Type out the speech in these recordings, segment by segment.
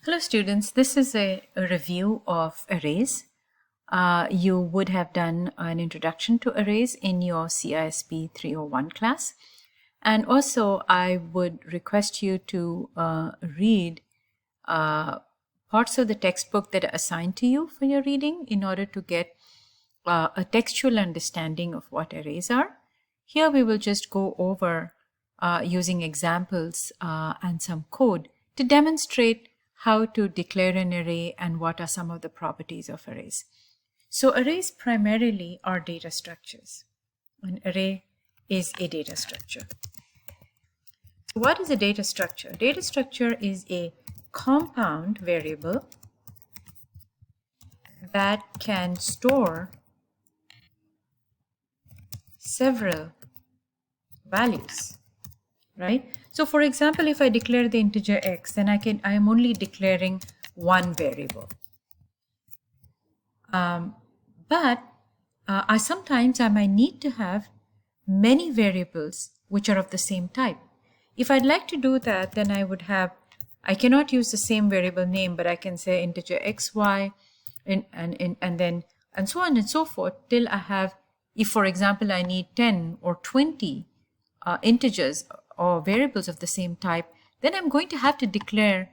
Hello students, this is a review of arrays. You would have done an introduction to arrays in your CISP 301 class. And also I would request you to read parts of the textbook that are assigned to you for your reading in order to get a textual understanding of what arrays are. Here we will just go over using examples and some code to demonstrate how to declare an array and what are some of the properties of arrays. So arrays primarily are data structures. An array is a data structure. What is a data structure? Data structure is a compound variable that can store several values, right? So for example, if I declare the integer x, then I am only declaring one variable. But sometimes I might need to have many variables which are of the same type. If I'd like to do that, then I cannot use the same variable name, but I can say integer xy and so on and so forth till I have, if for example I need 10 or 20 integers or variables of the same type, then I'm going to have to declare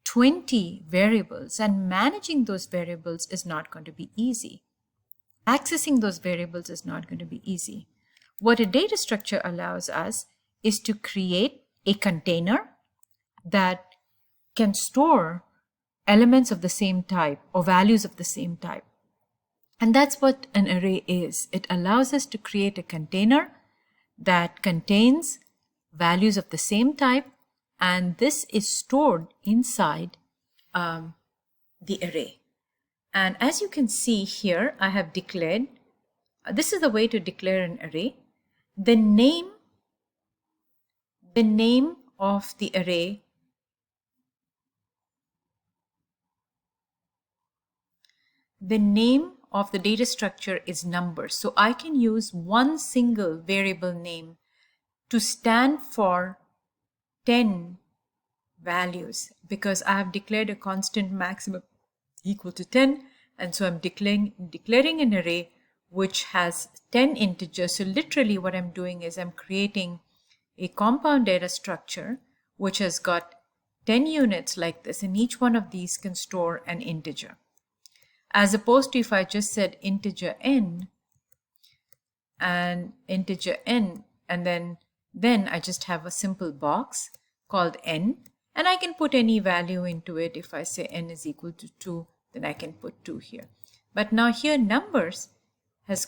20 variables, and managing those variables is not going to be easy. Accessing those variables is not going to be easy. What a data structure allows us is to create a container that can store elements of the same type or values of the same type. And that's what an array is. It allows us to create a container that contains values of the same type, and this is stored inside the array. And as you can see here, I have declared, this is the way to declare an array. The name of the array of the data structure is number. So I can use one single variable name to stand for 10 values because I have declared a constant maximum equal to 10, and so I'm declaring an array which has 10 integers. So literally what I'm doing is I'm creating a compound data structure which has got 10 units like this, and each one of these can store an integer. As opposed to if I just said integer n and then I just have a simple box called n, and I can put any value into it. If I say n is equal to 2, then I can put 2 here. But now here numbers is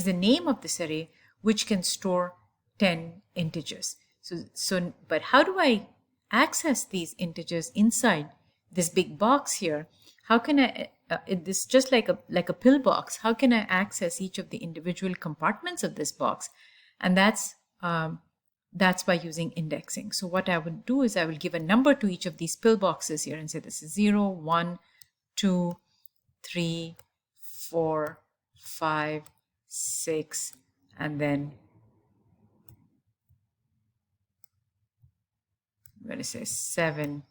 the name of this array which can store 10 integers. But how do I access these integers inside this big box here? How can I this just like a pillbox? How can I access each of the individual compartments of this box? And that's by using indexing. So what I would do is I will give a number to each of these pillboxes here and say this is 0, 1, 2, 3, 4, 5, 6, and then I'm going to say 7,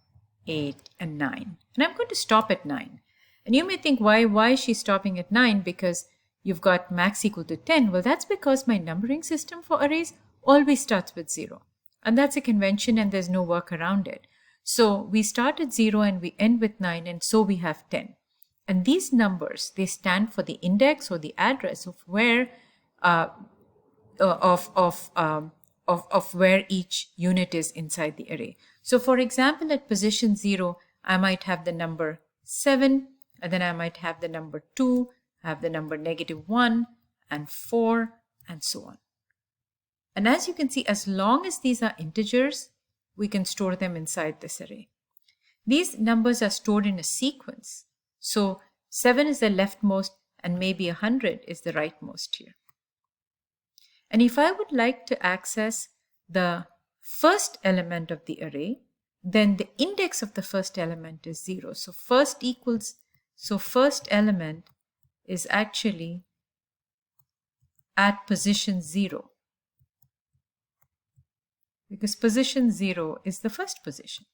8, and 9. And I'm going to stop at 9. And you may think, why is she stopping at 9? Because you've got max equal to 10. Well, that's because my numbering system for arrays always starts with 0. And that's a convention, and there's no work around it. So we start at 0 and we end with 9, and so we have 10. And these numbers, they stand for the index or the address of where where each unit is inside the array. So for example, at position 0, I might have the number 7, and then I might have the number 2, I have the number -1 and 4, and so on. And as you can see, as long as these are integers, we can store them inside this array. These numbers are stored in a sequence. So 7 is the leftmost, and maybe 100 is the rightmost here. And if I would like to access the first element of the array, then the index of the first element is 0. So first element is actually at position 0. because position 0 is the first position.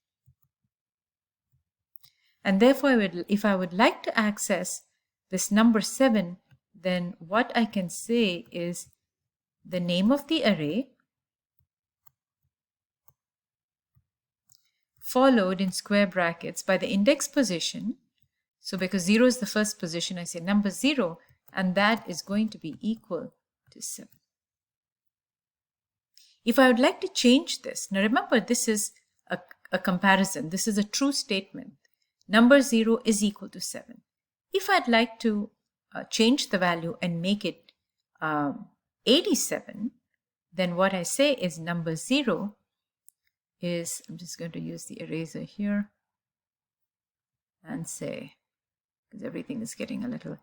And therefore, if I would like to access this number 7, then what I can say is the name of the array followed in square brackets by the index position. So because 0 is the first position, I say number 0, and that is going to be equal to 7. If I would like to change this, now remember this is a comparison, this is a true statement. Number 0 is equal to 7. If I'd like to change the value and make it 87, then what I say is number 0 is, I'm just going to use the eraser here and say, because everything is getting a little,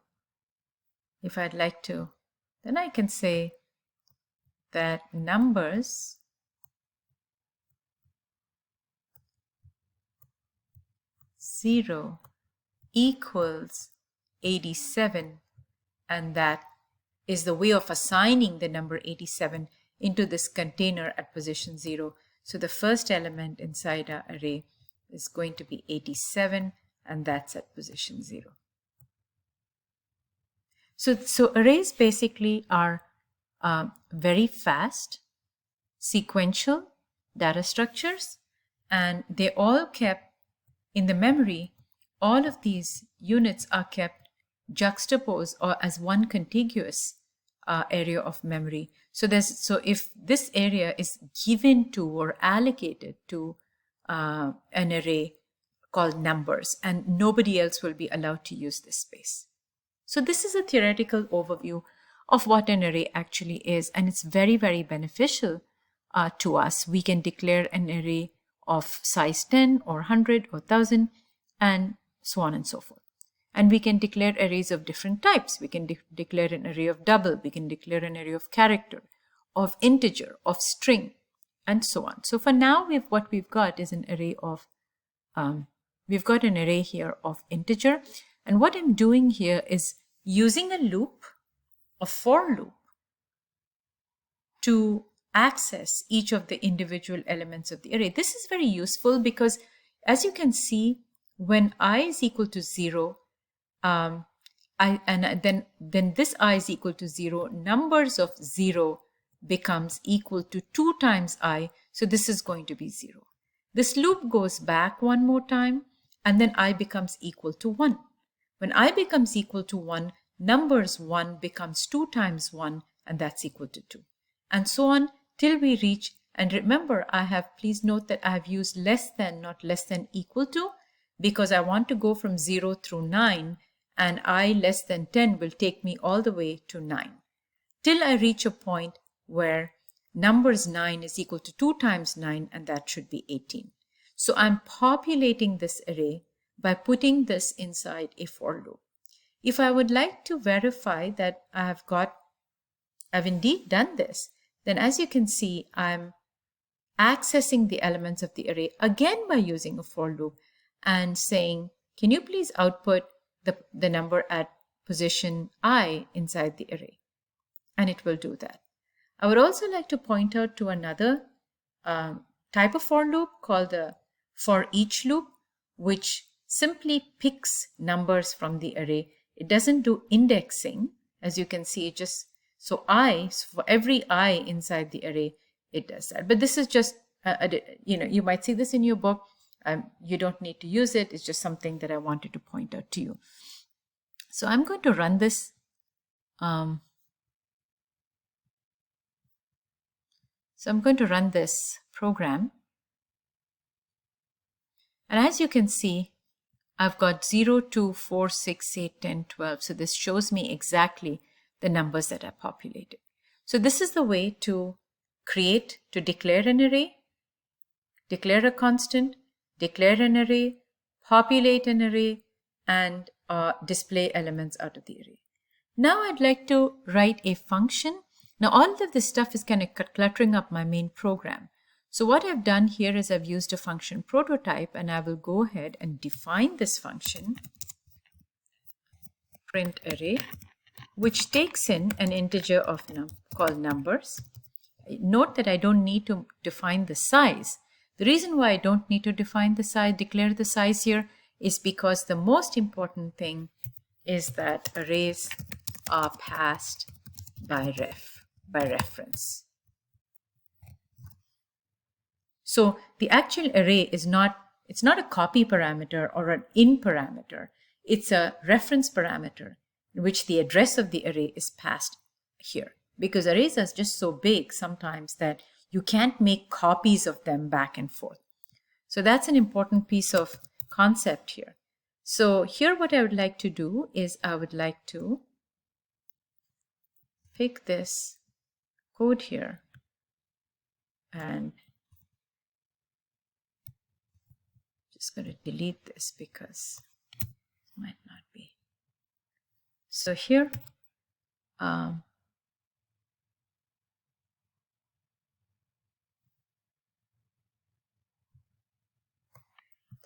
if I'd like to, then I can say that numbers zero equals 87, and that is the way of assigning the number 87 into this container at position 0. So the first element inside our array is going to be 87, and that's at position 0. So arrays basically are very fast, sequential data structures, and they all kept in the memory. All of these units are kept juxtaposed or as one contiguous area of memory. So if this area is given to or allocated to an array called numbers, and nobody else will be allowed to use this space. So this is a theoretical overview of what an array actually is, and it's very, very beneficial to us. We can declare an array of size 10 or 100 or 1000 and so on and so forth. And we can declare arrays of different types. We can declare an array of double, we can declare an array of character, of integer, of string, and so on. So for now, what we've got is an array of, we've got an array here of integer. And what I'm doing here is using a loop, a for loop, to access each of the individual elements of the array. This is very useful because, as you can see, when I is equal to 0, then this I is equal to 0, numbers of 0 becomes equal to 2 times I, so this is going to be 0. This loop goes back one more time, and then I becomes equal to 1. When I becomes equal to 1, numbers 1 becomes 2 times 1, and that's equal to 2. And so on till we reach, and remember, please note that I have used less than, not less than equal to, because I want to go from 0 through 9, and I less than 10 will take me all the way to 9, till I reach a point where numbers 9 is equal to 2 times 9, and that should be 18. So I'm populating this array by putting this inside a for loop. If I would like to verify that I've indeed done this, then as you can see, I'm accessing the elements of the array again by using a for loop and saying, can you please output the number at position I inside the array? And it will do that. I would also like to point out to another type of for loop called the for each loop, which simply picks numbers from the array. It doesn't do indexing, as you can see. So for every I inside the array, it does that. But this is just, you might see this in your book. You don't need to use it. It's just something that I wanted to point out to you. So I'm going to run this. So I'm going to run this program. And as you can see, I've got 0, 2, 4, 6, 8, 10, 12. So this shows me exactly the numbers that are populated. So this is the way to declare an array, declare a constant, declare an array, populate an array, and display elements out of the array. Now I'd like to write a function. Now all of this stuff is kind of cluttering up my main program. So what I've done here is I've used a function prototype, and I will go ahead and define this function, print array, which takes in an integer called numbers. note that I don't need to define the size. The reason why I don't need to define the size, declare the size here, is because the most important thing is that arrays are passed by reference. So the actual array is it's not a copy parameter or an in parameter. It's a reference parameter in which the address of the array is passed here, because arrays are just so big sometimes that you can't make copies of them back and forth. So that's an important piece of concept here. So here what I would like to do is I would like to pick this code here and just going to delete this because it might not be. So here, so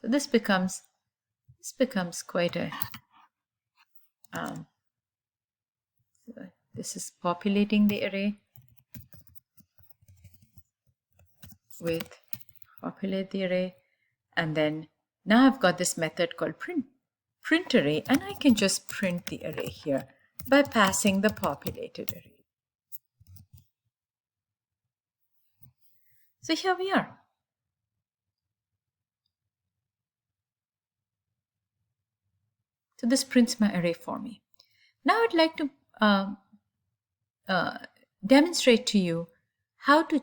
this becomes quite a, this is populating the array with populate the array, and then now I've got this method called print array, and I can just print the array here by passing the populated array. So here we are. So this prints my array for me. Now I'd like to demonstrate to you how to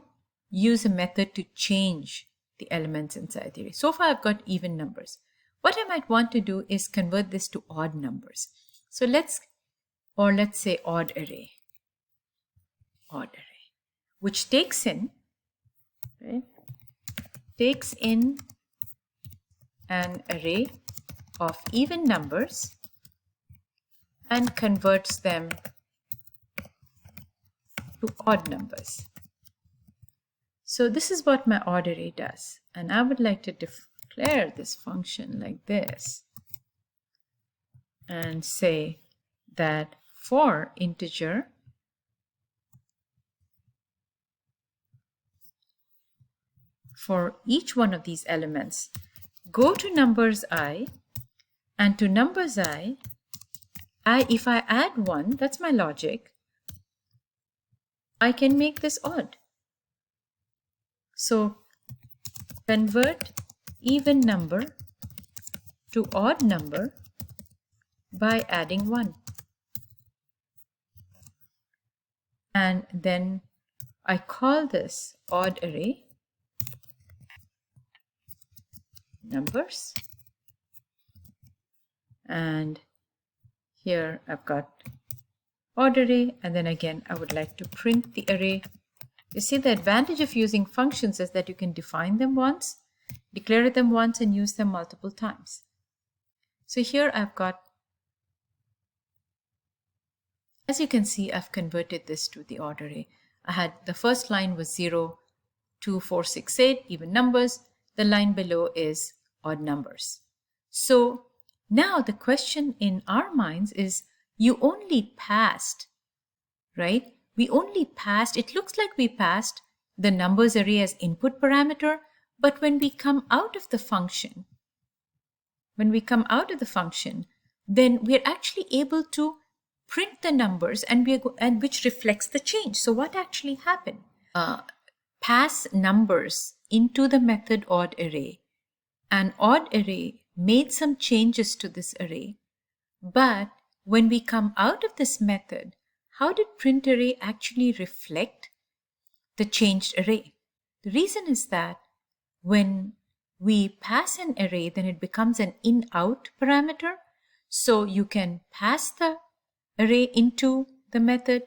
use a method to change the elements inside the array. So far I've got even numbers. What I might want to do is convert this to odd numbers. So let's say odd array, which takes in, right, takes in an array of even numbers and converts them to odd numbers. So this is what my odd array does, and I would like to declare this function like this and say that for integer for each one of these elements, go to numbers I, and to numbers I, if I add 1, that's my logic, I can make this odd. So convert even number to odd number by adding 1. And then I call this odd array numbers. And here I've got odd array, and then again I would like to print the array. You see, the advantage of using functions is that you can define them once, declare them once, and use them multiple times. So here I've got, as you can see, I've converted this to the odd array. I had the first line was 0, 2, 4, 6, 8, even numbers. The line below is odd numbers. So now the question in our minds is, you only passed, right? We only passed, it looks like we passed the numbers array as input parameter, but when we come out of the function, then we're actually able to print the numbers, and which reflects the change. So what actually happened? Pass numbers into the method odd array. An odd array made some changes to this array, but when we come out of this method, how did print array actually reflect the changed array? The reason is that when we pass an array, then it becomes an in-out parameter. So you can pass the array into the method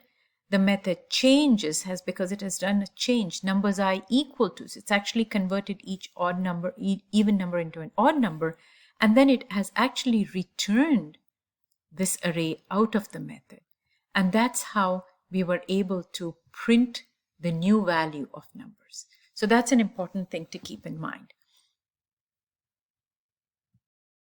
changes because it has done a change. Numbers I equal to, so it's actually converted each odd number, even number into an odd number, and then it has actually returned this array out of the method. And that's how we were able to print the new value of numbers. So that's an important thing to keep in mind.